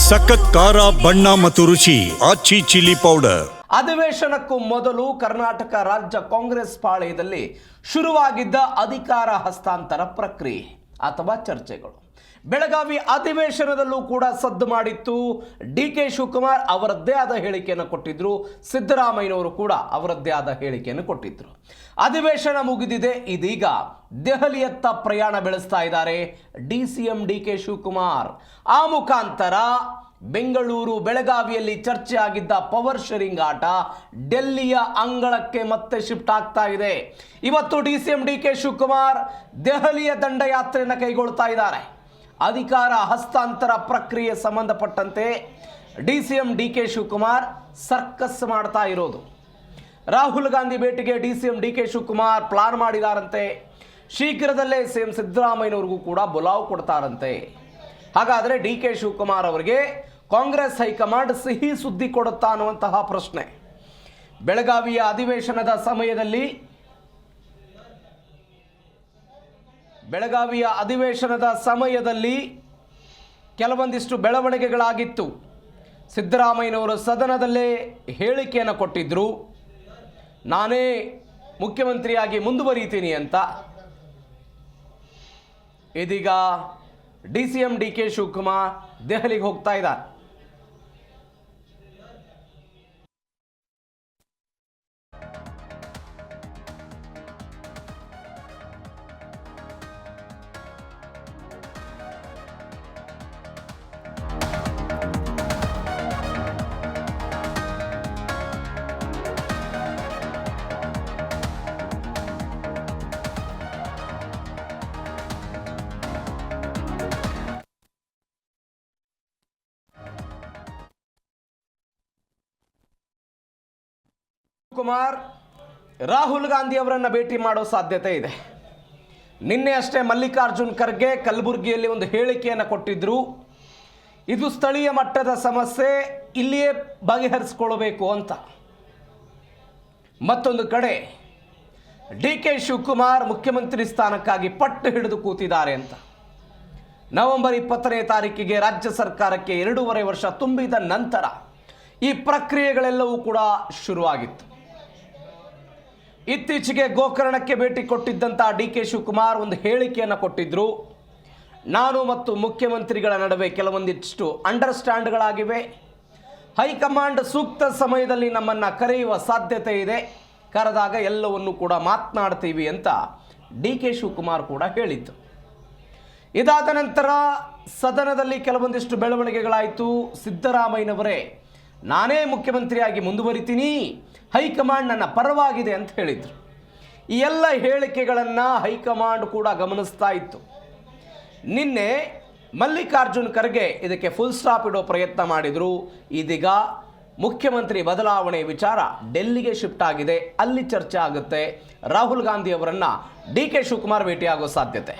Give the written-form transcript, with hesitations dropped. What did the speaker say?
ಸಖತ್ ಖಾರ ಬಣ್ಣ ಮತ್ತು ರುಚಿ ಆಚಿ ಚಿಲ್ಲಿ ಪೌಡರ್. ಅಧಿವೇಶನಕ್ಕೂ ಮೊದಲು ಕರ್ನಾಟಕ ರಾಜ್ಯ ಕಾಂಗ್ರೆಸ್ ಪಾಳೆಯದಲ್ಲಿ ಶುರುವಾಗಿದ್ದ ಅಧಿಕಾರ ಹಸ್ತಾಂತರ ಪ್ರಕ್ರಿಯೆ ಅಥವಾ ಚರ್ಚೆಗಳು ಬೆಳಗಾವಿ ಅಧಿವೇಶನದಲ್ಲೂ ಕೂಡ ಸದ್ದು ಮಾಡಿತ್ತು. ಡಿ.ಕೆ. ಶಿವಕುಮಾರ್ ಅವರದ್ದೇ ಆದ ಹೇಳಿಕೆಯನ್ನು ಕೊಟ್ಟಿದ್ರು, ಸಿದ್ದರಾಮಯ್ಯನವರು ಕೂಡ ಅವರದ್ದೇ ಆದ ಹೇಳಿಕೆಯನ್ನು ಕೊಟ್ಟಿದ್ರು. ಅಧಿವೇಶನ ಮುಗಿದಿದೆ, ಇದೀಗ ದೆಹಲಿಯತ್ತ ಪ್ರಯಾಣ ಬೆಳೆಸ್ತಾ ಇದ್ದಾರೆ ಡಿ.ಸಿ.ಎಂ. ಡಿ.ಕೆ. ಶಿವಕುಮಾರ್. ಆ ಮುಖಾಂತರ ಬೆಂಗಳೂರು ಬೆಳಗಾವಿಯಲ್ಲಿ ಚರ್ಚೆ ಆಗಿದ್ದ ಪವರ್ ಶೇರಿಂಗ್ ಆಟ ಡೆಲ್ಲಿಯ ಅಂಗಳಕ್ಕೆ ಮತ್ತೆ ಶಿಫ್ಟ್ ಆಗ್ತಾ ಇದೆ. ಇವತ್ತು ಡಿ.ಸಿ.ಎಂ. ಡಿ.ಕೆ. ಶಿವಕುಮಾರ್ ದೆಹಲಿಯ ದಂಡಯಾತ್ರೆಯನ್ನು ಕೈಗೊಳ್ತಾ ಇದ್ದಾರೆ. ಅಧಿಕಾರ ಹಸ್ತಾಂತರ ಪ್ರಕ್ರಿಯೆ ಸಂಬಂಧಪಟ್ಟಂತೆ ಡಿ.ಸಿ.ಎಂ. ಡಿ.ಕೆ. ಶಿವಕುಮಾರ್ ಸರ್ಕಸ್ ಮಾಡ್ತಾ ಇರೋದು. ರಾಹುಲ್ ಗಾಂಧಿ ಭೇಟಿಗೆ ಡಿ.ಸಿ.ಎಂ. ಡಿ.ಕೆ. ಶಿವಕುಮಾರ್ ಪ್ಲಾನ್ ಮಾಡಿದಾರಂತೆ. ಶೀಘ್ರದಲ್ಲೇ ಸಿಎಂ ಸಿದ್ದರಾಮಯ್ಯನವರಿಗೂ ಕೂಡ ಬುಲಾವ್ ಕೊಡ್ತಾರಂತೆ. ಹಾಗಾದರೆ ಡಿ.ಕೆ. ಶಿವಕುಮಾರ್ ಅವರಿಗೆ ಕಾಂಗ್ರೆಸ್ ಹೈಕಮಾಂಡ್ ಸಿಹಿ ಸುದ್ದಿ ಕೊಡುತ್ತಾ ಅನ್ನುವಂತಹ ಪ್ರಶ್ನೆ. ಬೆಳಗಾವಿಯ ಅಧಿವೇಶನದ ಸಮಯದಲ್ಲಿ ಕೆಲವೊಂದಿಷ್ಟು ಬೆಳವಣಿಗೆಗಳಾಗಿತ್ತು. ಸಿದ್ದರಾಮಯ್ಯನವರು ಸದನದಲ್ಲೇ ಹೇಳಿಕೆಯನ್ನು ಕೊಟ್ಟಿದ್ದರು, ನಾನೇ ಮುಖ್ಯಮಂತ್ರಿಯಾಗಿ ಮುಂದುವರಿತೀನಿ ಅಂತ. ಇದೀಗ ಡಿ.ಸಿ.ಎಂ. ಡಿ.ಕೆ. ಶಿವಕುಮಾರ್ ದೆಹಲಿಗೆ ಹೋಗ್ತಾ ಇದ್ದಾರೆ. ಕುಮಾರ್ ರಾಹುಲ್ ಗಾಂಧಿ ಅವರನ್ನು ಭೇಟಿ ಮಾಡೋ ಸಾಧ್ಯತೆ ಇದೆ. ನಿನ್ನೆ ಅಷ್ಟೇ ಮಲ್ಲಿಕಾರ್ಜುನ್ ಖರ್ಗೆ ಕಲಬುರಗಿಯಲ್ಲಿ ಒಂದು ಹೇಳಿಕೆಯನ್ನು ಕೊಟ್ಟಿದ್ರು, ಇದು ಸ್ಥಳೀಯ ಮಟ್ಟದ ಸಮಸ್ಯೆ, ಇಲ್ಲಿಯೇ ಬಗೆಹರಿಸಿಕೊಳ್ಳಬೇಕು ಅಂತ. ಮತ್ತೊಂದು ಕಡೆ ಡಿ.ಕೆ. ಶಿವಕುಮಾರ್ ಮುಖ್ಯಮಂತ್ರಿ ಸ್ಥಾನಕ್ಕಾಗಿ ಪಟ್ಟು ಹಿಡಿದು ಕೂತಿದ್ದಾರೆ ಅಂತ. ನವೆಂಬರ್ 20ನೇ ತಾರೀಕಿಗೆ ರಾಜ್ಯ ಸರ್ಕಾರಕ್ಕೆ 2.5 ವರ್ಷ ತುಂಬಿದ ನಂತರ ಈ ಪ್ರಕ್ರಿಯೆಗಳೆಲ್ಲವೂ ಕೂಡ ಶುರುವಾಗಿತ್ತು. ಇತ್ತೀಚೆಗೆ ಗೋಕರ್ಣಕ್ಕೆ ಭೇಟಿ ಕೊಟ್ಟಿದ್ದಂಥ ಡಿ.ಕೆ. ಶಿವಕುಮಾರ್ ಒಂದು ಹೇಳಿಕೆಯನ್ನು ಕೊಟ್ಟಿದ್ದರು. ನಾನು ಮತ್ತು ಮುಖ್ಯಮಂತ್ರಿಗಳ ನಡುವೆ ಕೆಲವೊಂದಿಷ್ಟು ಅಂಡರ್ಸ್ಟ್ಯಾಂಡ್ಗಳಾಗಿವೆ, ಹೈಕಮಾಂಡ್ ಸೂಕ್ತ ಸಮಯದಲ್ಲಿ ನಮ್ಮನ್ನು ಕರೆಯುವ ಸಾಧ್ಯತೆ ಇದೆ, ಕರೆದಾಗ ಎಲ್ಲವನ್ನು ಕೂಡ ಮಾತನಾಡ್ತೀವಿ ಅಂತ ಡಿ.ಕೆ. ಶಿವಕುಮಾರ್ ಕೂಡ ಹೇಳಿದ್ದು. ಇದಾದ ನಂತರ ಸದನದಲ್ಲಿ ಕೆಲವೊಂದಿಷ್ಟು ಬೆಳವಣಿಗೆಗಳಾಯಿತು. ಸಿದ್ದರಾಮಯ್ಯನವರೇ ನಾನೇ ಮುಖ್ಯಮಂತ್ರಿಯಾಗಿ ಮುಂದುವರಿತೀನಿ, ಹೈಕಮಾಂಡ್ ನನ್ನ ಪರವಾಗಿದೆ ಅಂತ ಹೇಳಿದರು. ಈ ಎಲ್ಲ ಹೇಳಿಕೆಗಳನ್ನು ಹೈಕಮಾಂಡ್ ಕೂಡ ಗಮನಿಸ್ತಾ ಇತ್ತು. ನಿನ್ನೆ ಮಲ್ಲಿಕಾರ್ಜುನ್ ಖರ್ಗೆ ಇದಕ್ಕೆ ಫುಲ್ ಸ್ಟಾಪ್ ಇಡೋ ಪ್ರಯತ್ನ ಮಾಡಿದರು. ಇದೀಗ ಮುಖ್ಯಮಂತ್ರಿ ಬದಲಾವಣೆ ವಿಚಾರ ಡೆಲ್ಲಿಗೆ ಶಿಫ್ಟ್ ಆಗಿದೆ, ಅಲ್ಲಿ ಚರ್ಚೆ ಆಗುತ್ತೆ. ರಾಹುಲ್ ಗಾಂಧಿ ಅವರನ್ನು ಡಿ.ಕೆ. ಶಿವಕುಮಾರ್ ಭೇಟಿಯಾಗೋ ಸಾಧ್ಯತೆ.